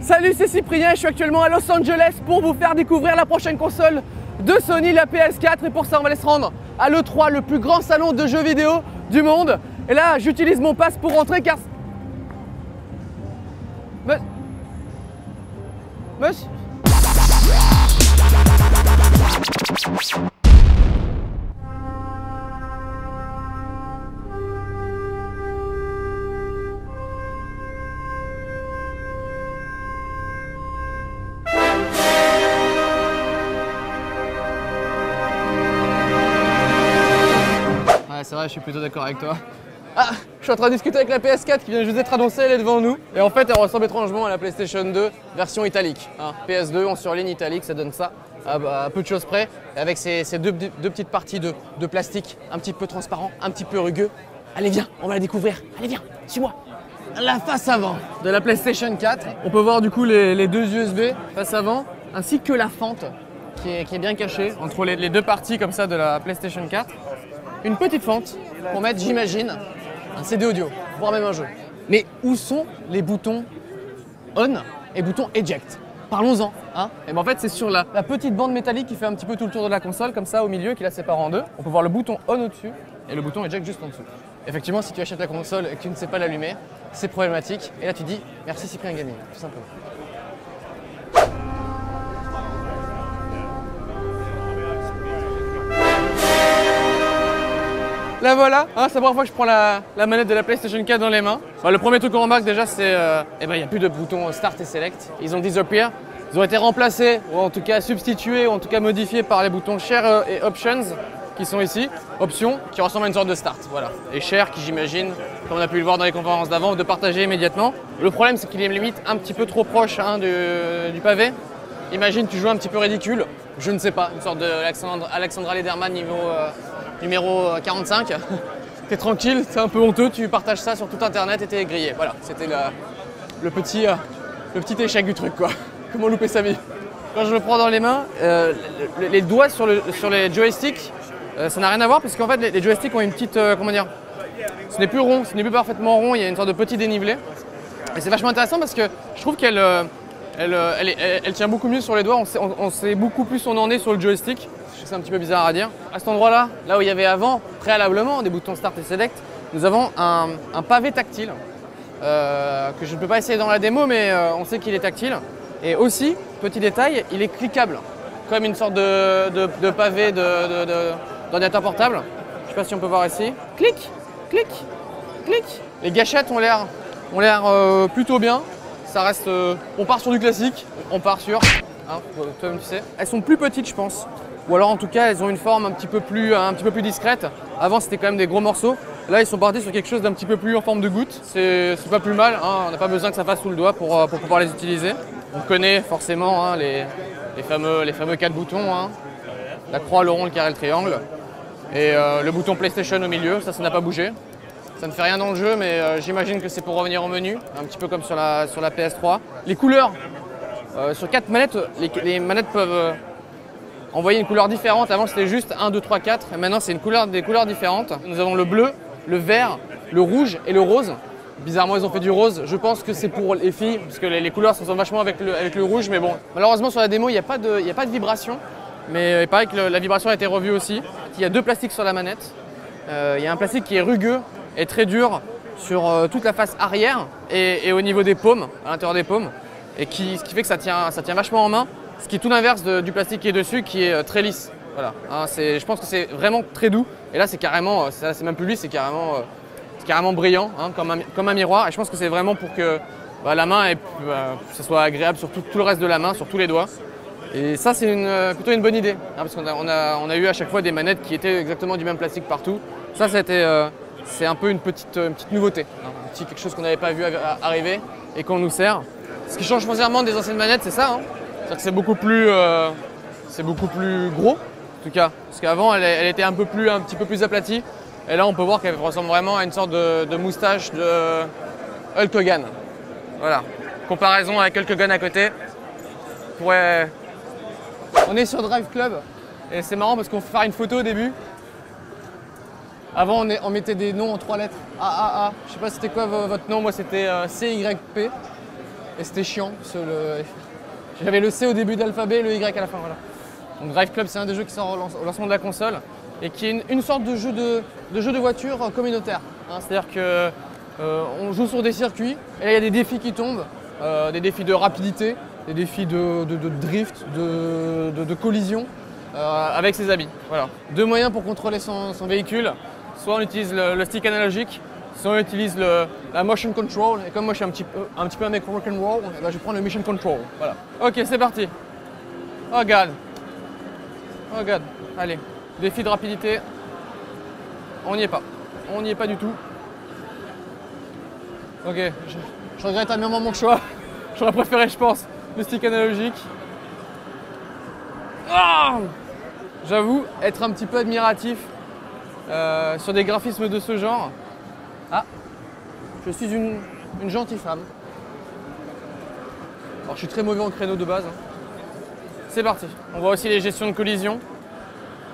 Salut, c'est Cyprien, je suis actuellement à Los Angeles pour vous faire découvrir la prochaine console de Sony, la PS4. Et pour ça, on va aller se rendre à l'E3, le plus grand salon de jeux vidéo du monde. Et là, j'utilise mon pass pour rentrer car... Monsieur... Ouais, c'est vrai, je suis plutôt d'accord avec toi. Ah, je suis en train de discuter avec la PS4 qui vient juste d'être annoncée, elle est devant nous. Et en fait, elle ressemble étrangement à la PlayStation 2 version italique. Hein. PS2, on surligne italique, ça donne ça à peu de choses près. Avec ces deux petites parties de plastique, un petit peu transparent, un petit peu rugueux. Allez, viens, on va la découvrir. Allez, viens, suis-moi. La face avant de la PlayStation 4. On peut voir du coup les deux USB face avant, ainsi que la fente qui est bien cachée entre les deux parties comme ça de la PlayStation 4. Une petite fente pour mettre, j'imagine, un CD audio, voire même un jeu. Mais où sont les boutons on et boutons eject? Parlons-en, hein. Et ben en fait, c'est sur la petite bande métallique qui fait un petit peu tout le tour de la console, comme ça au milieu, qui la sépare en deux. On peut voir le bouton on au-dessus et le bouton eject juste en dessous. Effectivement, si tu achètes la console et que tu ne sais pas l'allumer, c'est problématique. Et là, tu dis merci Cyprien Gaming, tout simplement. La voilà, hein, c'est la première fois que je prends la manette de la PlayStation 4 dans les mains. Bah, le premier truc qu'on remarque déjà, c'est il n'y a plus de boutons Start et Select. Ils ont disappear. Ils ont été remplacés, ou en tout cas substitués, ou en tout cas modifiés par les boutons Share et Options qui sont ici. Options qui ressemblent à une sorte de Start, voilà. Et Share qui, j'imagine, comme on a pu le voir dans les conférences d'avant, de partager immédiatement. Le problème, c'est qu'il est limite un petit peu trop proche hein, du pavé. Imagine, tu joues un petit peu ridicule, je ne sais pas, une sorte de Alexandra Lederman numéro 45. T'es tranquille, c'est un peu honteux, tu partages ça sur tout internet et t'es grillé. Voilà, c'était le petit échec du truc quoi. Comment louper sa vie? Quand je le prends dans les mains, les doigts sur les joysticks, ça n'a rien à voir parce qu'en fait les joysticks ont une petite, comment dire, ce n'est plus rond, ce n'est plus parfaitement rond, il y a une sorte de petit dénivelé. Et c'est vachement intéressant parce que je trouve qu'elle tient beaucoup mieux sur les doigts, on sait beaucoup plus où on en est sur le joystick. C'est un petit peu bizarre à dire. À cet endroit-là, là où il y avait avant, préalablement, des boutons Start et Select, nous avons un pavé tactile que je ne peux pas essayer dans la démo, mais on sait qu'il est tactile. Et aussi, petit détail, il est cliquable, comme une sorte de pavé d'ordinateur portable. Je ne sais pas si on peut voir ici. Clic, clic, clic. Les gâchettes ont l'air plutôt bien. Ça reste, on part sur du classique, on part sur, hein, toi-même tu sais. Elles sont plus petites, je pense. Ou alors en tout cas, elles ont une forme un petit peu plus discrète. Avant, c'était quand même des gros morceaux. Là, ils sont partis sur quelque chose d'un petit peu plus en forme de goutte. C'est pas plus mal, hein. On n'a pas besoin que ça fasse sous le doigt pour pouvoir les utiliser. On connaît forcément hein, les fameux 4 boutons. Hein. La croix, le rond, le carré, le triangle. Et le bouton PlayStation au milieu, ça n'a pas bougé. Ça ne fait rien dans le jeu, mais j'imagine que c'est pour revenir au menu, un petit peu comme sur la PS3. Les couleurs, sur 4 manettes, les manettes peuvent envoyer une couleur différente. Avant c'était juste 1, 2, 3, 4 et maintenant c'est des couleurs différentes. Nous avons le bleu, le vert, le rouge et le rose. Bizarrement ils ont fait du rose, je pense que c'est pour les filles parce que les couleurs se ressemblent vachement avec le rouge, mais bon. Malheureusement sur la démo il n'y a pas de vibration, mais il paraît que la vibration a été revue aussi. Il y a 2 plastiques sur la manette, il y a un plastique qui est rugueux et très dur sur toute la face arrière et au niveau des paumes, à l'intérieur des paumes, et ce qui fait que ça tient vachement en main. Ce qui est tout l'inverse du plastique qui est dessus, qui est très lisse. Voilà. Hein, je pense que c'est vraiment très doux. Et là, c'est carrément, c'est même plus lisse, c'est carrément brillant, hein, comme un miroir. Et je pense que c'est vraiment pour que la main, ça soit agréable sur tout le reste de la main, sur tous les doigts. Et ça, c'est plutôt une bonne idée, hein, parce qu'on a eu à chaque fois des manettes qui étaient exactement du même plastique partout. Ça, c'est un peu une petite nouveauté, hein, quelque chose qu'on n'avait pas vu arriver et qu'on nous sert. Ce qui change foncièrement des anciennes manettes, c'est ça. Hein. C'est-à-dire que c'est beaucoup plus gros, en tout cas. Parce qu'avant, elle était un petit peu plus aplatie. Et là, on peut voir qu'elle ressemble vraiment à une sorte de moustache de Hulk Hogan. Voilà. Comparaison avec Hulk Hogan à côté. On est sur Drive Club. Et c'est marrant parce qu'on fait faire une photo au début. Avant, on mettait des noms en 3 lettres. AAA. Je sais pas c'était quoi votre nom. Moi, c'était CYP. et c'était chiant. J'avais le C au début de l'alphabet et le Y à la fin. Voilà. Donc Drive Club, c'est un des jeux qui sort au lancement de la console et qui est une sorte de jeu de voiture communautaire. Hein. C'est-à-dire que on joue sur des circuits et là il y a des défis qui tombent, des défis de rapidité, des défis de drift, de collision avec ses habits. Voilà. Deux moyens pour contrôler son véhicule. Soit on utilise le stick analogique, soit on utilise la motion control. Et comme moi je suis un petit peu un mec rock'n'roll, ben je prends le mission control. Voilà. Ok, c'est parti. Oh god. Oh god. Allez. Défi de rapidité. On n'y est pas. On n'y est pas du tout. Ok. Je regrette amèrement mon choix. J'aurais préféré, je pense, le stick analogique. Oh, j'avoue être un petit peu admiratif sur des graphismes de ce genre. Ah, je suis une gentille femme. Alors je suis très mauvais en créneau de base. C'est parti. On voit aussi les gestions de collision.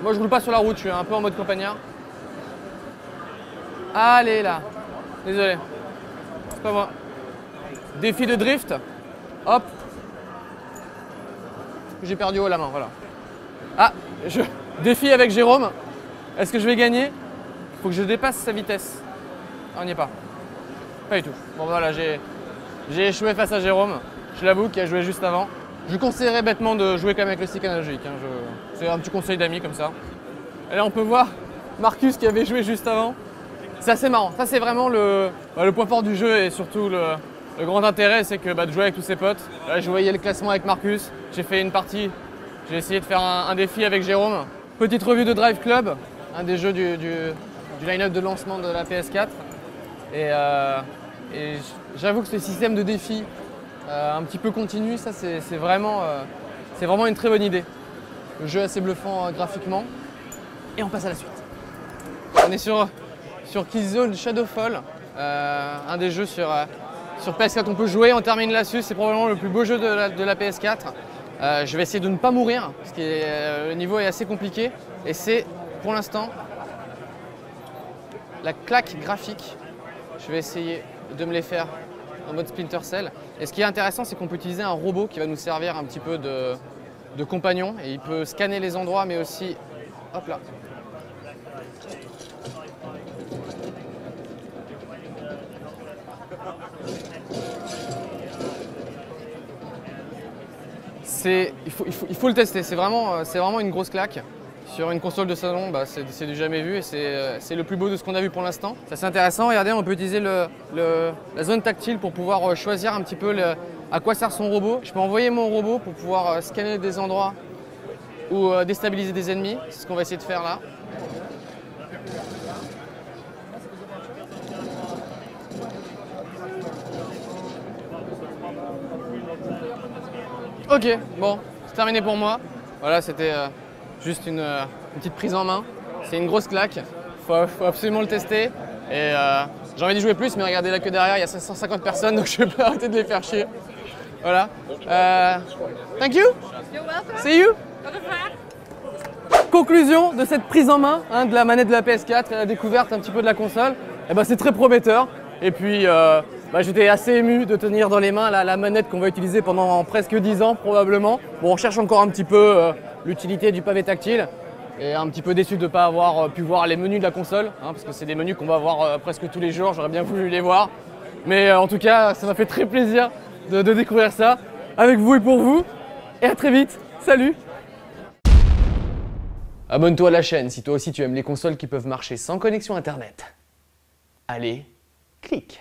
Moi je roule pas sur la route, je suis un peu en mode campagnard. Allez là. Désolé. C'est pas moi. Défi de drift. Hop. J'ai perdu haut la main, voilà. Ah, défi avec Jérôme. Est-ce que je vais gagner? Il faut que je dépasse sa vitesse. Ah, on n'y est pas. Pas du tout. Bon voilà, j'ai échoué face à Jérôme. Je l'avoue, qui a joué juste avant. Je conseillerais bêtement de jouer quand même avec le stick analogique. Hein. C'est un petit conseil d'amis comme ça. Et là on peut voir Marcus qui avait joué juste avant. C'est assez marrant. Ça c'est vraiment le point fort du jeu et surtout le grand intérêt, c'est que de jouer avec tous ses potes. Là, je voyais le classement avec Marcus. J'ai fait une partie. J'ai essayé de faire un défi avec Jérôme. Petite revue de Drive Club, un des jeux du line-up de lancement de la PS4. Et j'avoue que ce système de défi un petit peu continu, ça c'est vraiment une très bonne idée. Le jeu est assez bluffant graphiquement. Et on passe à la suite. On est sur Killzone Shadowfall, un des jeux sur PS4 on peut jouer. On termine là-dessus, c'est probablement le plus beau jeu de la PS4. Je vais essayer de ne pas mourir, parce que le niveau est assez compliqué. Et c'est, pour l'instant, la claque graphique. Je vais essayer de me les faire en mode Splinter Cell. Et ce qui est intéressant, c'est qu'on peut utiliser un robot qui va nous servir un petit peu de compagnon. Et il peut scanner les endroits, mais aussi... Hop là. Il faut le tester, c'est vraiment une grosse claque. Sur une console de salon, c'est du jamais vu et c'est le plus beau de ce qu'on a vu pour l'instant. C'est assez intéressant, regardez, on peut utiliser la zone tactile pour pouvoir choisir un petit peu à quoi sert son robot. Je peux envoyer mon robot pour pouvoir scanner des endroits ou déstabiliser des ennemis, c'est ce qu'on va essayer de faire là. Ok, bon, c'est terminé pour moi. Voilà, c'était juste une petite prise en main. C'est une grosse claque, faut absolument le tester. Et j'ai envie d'y jouer plus, mais regardez là que derrière, il y a 550 personnes, donc je vais pas arrêter de les faire chier. Voilà. Thank you. You're welcome. See you. Au revoir. Conclusion de cette prise en main de la manette de la PS4 et la découverte un petit peu de la console. C'est très prometteur. Et puis j'étais assez ému de tenir dans les mains la manette qu'on va utiliser pendant presque 10 ans probablement. Bon, on cherche encore un petit peu l'utilité du pavé tactile et un petit peu déçu de ne pas avoir pu voir les menus de la console, hein, parce que c'est des menus qu'on va voir presque tous les jours, j'aurais bien voulu les voir. Mais en tout cas, ça m'a fait très plaisir de découvrir ça avec vous et pour vous. Et à très vite, salut! Abonne-toi à la chaîne si toi aussi tu aimes les consoles qui peuvent marcher sans connexion internet. Allez, clique!